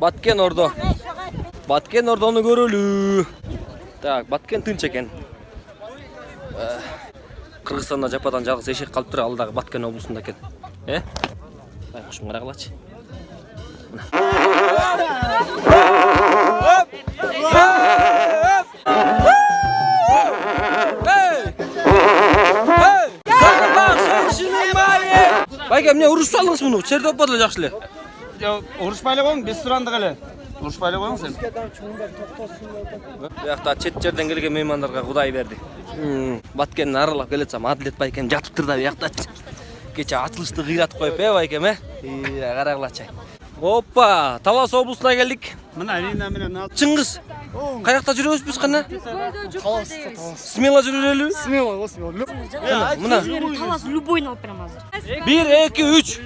Баткен Ордо. Баткен Ордону көрөлү. Так, Баткен тынч экен. Кыргызстанда жападан жалгыз эшек калып тур, ал дагы Баткен облусунда экен. Байкушум карагылачы. Байке, эмне урушуп алдыңыз муну? Черде оппады эле жакшы эле. Жок, урушпай эле коюң, биз сурандык эле. Урушпай эле коюң сен. Буякта чет жерден келген меймандарга Кудай берди. Баткенди аралап келатсам, Адилет байкем жатыптыр да буяктачы. Кече ачылышты кыйратып коюп, байкем, карагылачы. Оппа, Талас облусуна келдик. Мына Рина менен ал. Чыңгыз. Каякта жүрөбүз биз кана? Талас. Смело жүрөлү. Смело. Мына. Талас любойну алып берем азыр. 1, 2, 3.